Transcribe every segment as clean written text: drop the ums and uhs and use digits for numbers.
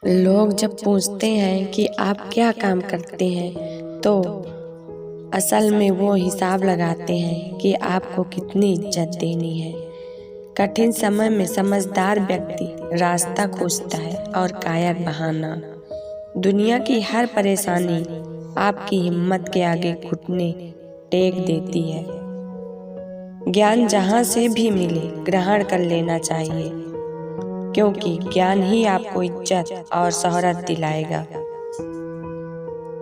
लोग जब पूछते हैं कि आप क्या काम करते हैं तो असल में वो हिसाब लगाते हैं कि आपको कितनी इज्जत देनी है। कठिन समय में समझदार व्यक्ति रास्ता खोजता है और कायर बहाना। दुनिया की हर परेशानी आपकी हिम्मत के आगे घुटने टेक देती है। ज्ञान जहाँ से भी मिले ग्रहण कर लेना चाहिए, क्योंकि ज्ञान ही आपको इज्जत और शोहरत दिलाएगा।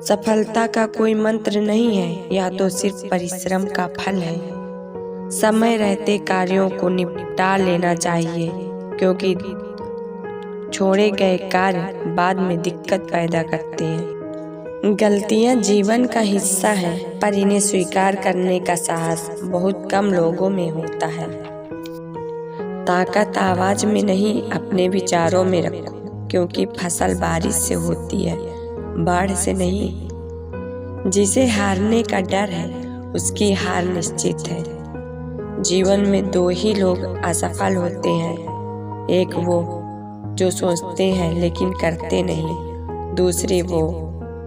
सफलता का कोई मंत्र नहीं है, यह तो सिर्फ परिश्रम का फल है। समय रहते कार्यों को निपटा लेना चाहिए, क्योंकि छोड़े गए कार्य बाद में दिक्कत पैदा करते हैं। गलतियां जीवन का हिस्सा हैं, पर इन्हें स्वीकार करने का साहस बहुत कम लोगों में होता है। ताकत आवाज में नहीं, अपने विचारों में रखो, क्योंकि फसल बारिश से होती है, बाढ़ से नहीं। जिसे हारने का डर है उसकी हार निश्चित है। जीवन में दो ही लोग असफल होते हैं, एक वो जो सोचते हैं लेकिन करते नहीं, दूसरे वो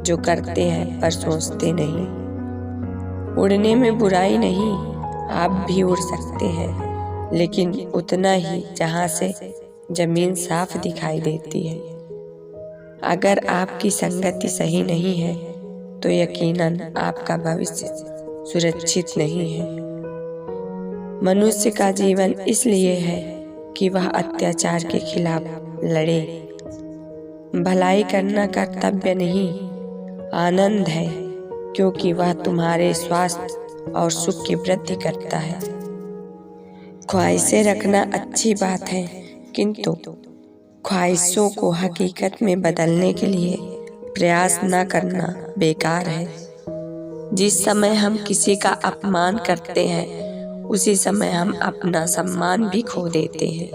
जो करते हैं पर सोचते नहीं। उड़ने में बुराई नहीं, आप भी उड़ सकते हैं, लेकिन उतना ही जहाँ से जमीन साफ दिखाई देती है। अगर आपकी संगति सही नहीं है तो यकीनन आपका भविष्य सुरक्षित नहीं है। मनुष्य का जीवन इसलिए है कि वह अत्याचार के खिलाफ लड़े। भलाई करना कर्तव्य नहीं, आनंद है, क्योंकि वह तुम्हारे स्वास्थ्य और सुख की वृद्धि करता है। ख्वाहिशें रखना अच्छी बात है, किंतु ख्वाहिशों को हकीकत में बदलने के लिए प्रयास न करना बेकार है। जिस समय हम किसी का अपमान करते हैं उसी समय हम अपना सम्मान भी खो देते हैं।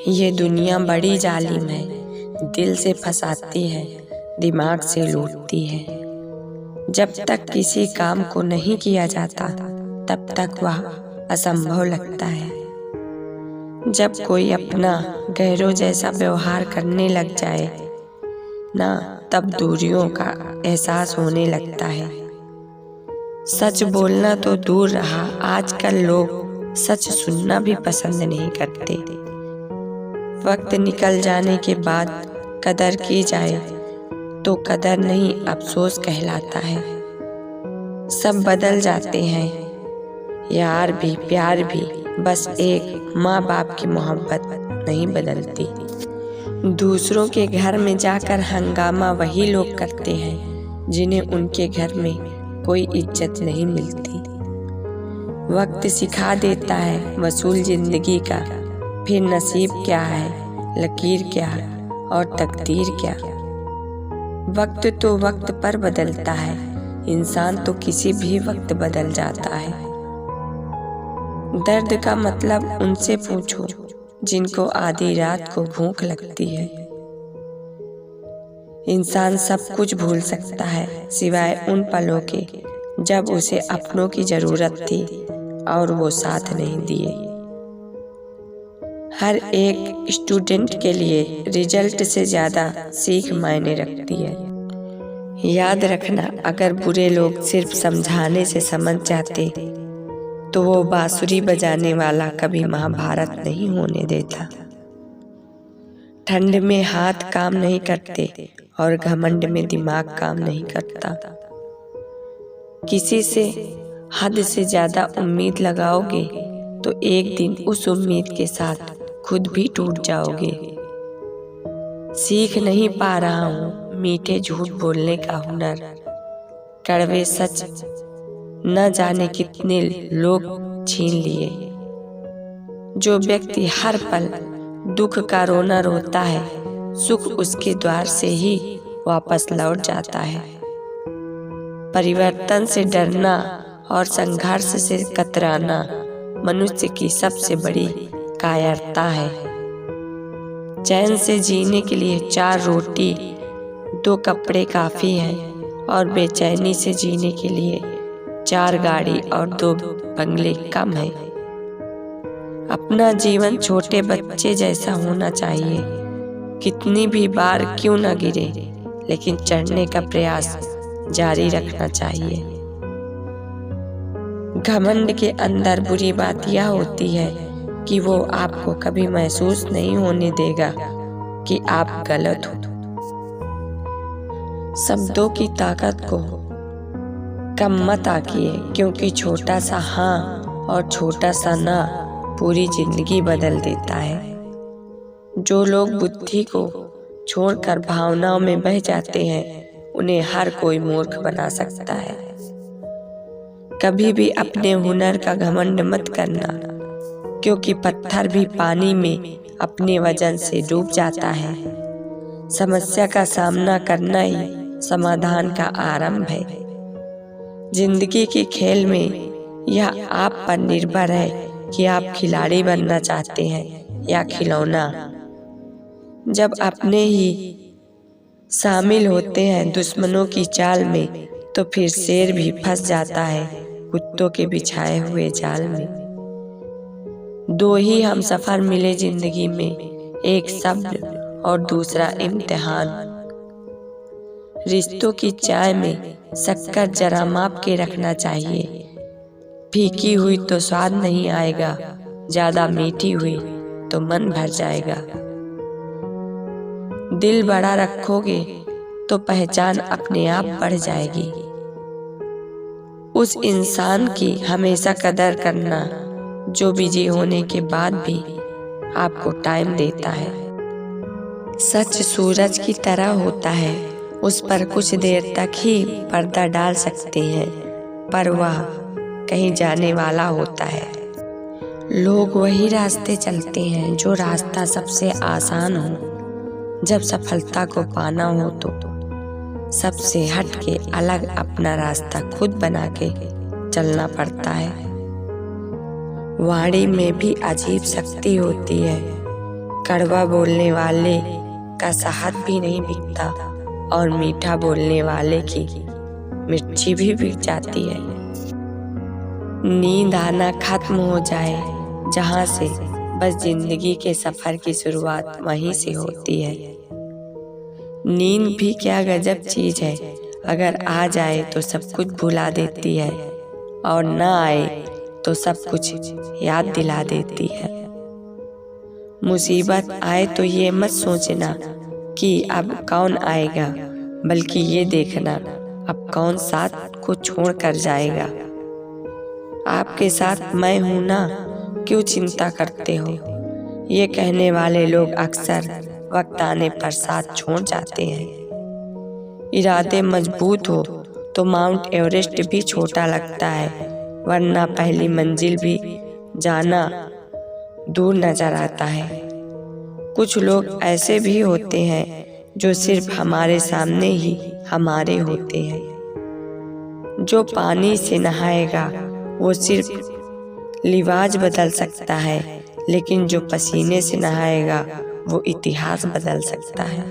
ये दुनिया बड़ी जालिम है, दिल से फंसाती है, दिमाग से लूटती है। जब तक किसी काम को नहीं किया जाता तब तक वह असंभव लगता है। जब कोई अपना गैरों जैसा व्यवहार करने लग जाए ना, तब दूरियों का एहसास होने लगता है। सच बोलना तो दूर रहा, आजकल लोग सच सुनना भी पसंद नहीं करते। वक्त निकल जाने के बाद कदर की जाए तो कदर नहीं, अफसोस कहलाता है। सब बदल जाते हैं, यार भी प्यार भी, बस एक माँ बाप की मोहब्बत नहीं बदलती। दूसरों के घर में जाकर हंगामा वही लोग करते हैं जिन्हें उनके घर में कोई इज्जत नहीं मिलती। वक्त सिखा देता है वसूल जिंदगी का, फिर नसीब क्या है, लकीर क्या और तकदीर क्या। वक्त तो वक्त पर बदलता है, इंसान तो किसी भी वक्त बदल जाता है। दर्द का मतलब उनसे पूछो जिनको आधी रात को भूख लगती है। इंसान सब कुछ भूल सकता है सिवाय उन पलों के जब उसे अपनों की जरूरत थी और वो साथ नहीं दिए। हर एक स्टूडेंट के लिए रिजल्ट से ज्यादा सीख मायने रखती है। याद रखना, अगर बुरे लोग सिर्फ समझाने से समझ जाते तो वो बांसुरी बजाने वाला कभी महाभारत नहीं होने देता। ठंड में हाथ काम नहीं करते और घमंड में दिमाग काम नहीं करता। किसी से हद से ज्यादा उम्मीद लगाओगे तो एक दिन उस उम्मीद के साथ खुद भी टूट जाओगे। सीख नहीं पा रहा हूँ मीठे झूठ बोलने का हुनर, कड़वे सच न जाने कितने लोग छीन लिए। जो व्यक्ति हर पल दुख का रोना रोता है, सुख उसके द्वार से ही वापस लौट जाता है। परिवर्तन से डरना और संघर्ष से कतराना मनुष्य की सबसे बड़ी कायरता है। चैन से जीने के लिए 4 रोटी 2 कपड़े काफी हैं, और बेचैनी से जीने के लिए 4 गाड़ी और 2 बंगले कम है। अपना जीवन छोटे बच्चे जैसा होना चाहिए, कितनी भी बार क्यों न गिरे, लेकिन चढ़ने का प्रयास जारी रखना चाहिए। घमंड के अंदर बुरी बात यह होती है कि वो आपको कभी महसूस नहीं होने देगा कि आप गलत हो। शब्दों की ताकत को कम मत आकिए, क्योंकि छोटा सा हाँ और छोटा सा ना पूरी जिंदगी बदल देता है। जो लोग बुद्धि को छोड़कर भावनाओं में बह जाते हैं, उन्हें हर कोई मूर्ख बना सकता है। कभी भी अपने हुनर का घमंड मत करना, क्योंकि पत्थर भी पानी में अपने वजन से डूब जाता है। समस्या का सामना करना ही समाधान का आरंभ है। जिंदगी के खेल में यह आप पर निर्भर है कि आप खिलाड़ी बनना चाहते हैं या खिलौना। जब अपने ही शामिल होते हैं दुश्मनों की चाल में, तो फिर शेर भी फंस जाता है कुत्तों के बिछाए हुए जाल में। दो ही हम सफर मिले जिंदगी में, एक सब्र और दूसरा इम्तिहान। रिश्तों की चाय में शक्कर जरा माप के रखना चाहिए। फीकी हुई तो स्वाद नहीं आएगा, ज्यादा मीठी हुई तो मन भर जाएगा। दिल बड़ा रखोगे तो पहचान अपने आप बढ़ जाएगी। उस इंसान की हमेशा कदर करना जो बिजी होने के बाद भी आपको टाइम देता है। सच सूरज की तरह होता है, उस पर कुछ देर तक ही पर्दा डाल सकते हैं, पर वह कहीं जाने वाला होता है। लोग वही रास्ते चलते हैं जो रास्ता सबसे आसान हो। जब सफलता को पाना हो तो सबसे हट के अलग अपना रास्ता खुद बना के चलना पड़ता है। वाणी में भी अजीब शक्ति होती है। कड़वा बोलने वाले का शहद भी नहीं बिकता और मीठा बोलने वाले की मिर्ची भी बिक जाती है। नींद आना खत्म हो जाए जहाँ से, बस जिंदगी के सफर की शुरुआत वहीं से होती है। नींद भी क्या गजब चीज है, अगर आ जाए तो सब कुछ भुला देती है और ना आए तो सब कुछ याद दिला देती है। मुसीबत आए तो ये मत सोचना कि अब कौन आएगा, बल्कि ये देखना अब कौन साथ को छोड़ कर जाएगा। आपके साथ मैं हूं ना, क्यों चिंता करते हो। ये कहने वाले लोग अक्सर वक्त आने पर साथ छोड़ जाते हैं। इरादे मजबूत हो तो माउंट एवरेस्ट भी छोटा लगता है, वरना पहली मंजिल भी जाना दूर नजर आता है। कुछ लोग ऐसे भी होते हैं जो सिर्फ हमारे सामने ही हमारे होते हैं। जो पानी से नहाएगा वो सिर्फ लिवाज बदल सकता है, लेकिन जो पसीने से नहाएगा वो इतिहास बदल सकता है।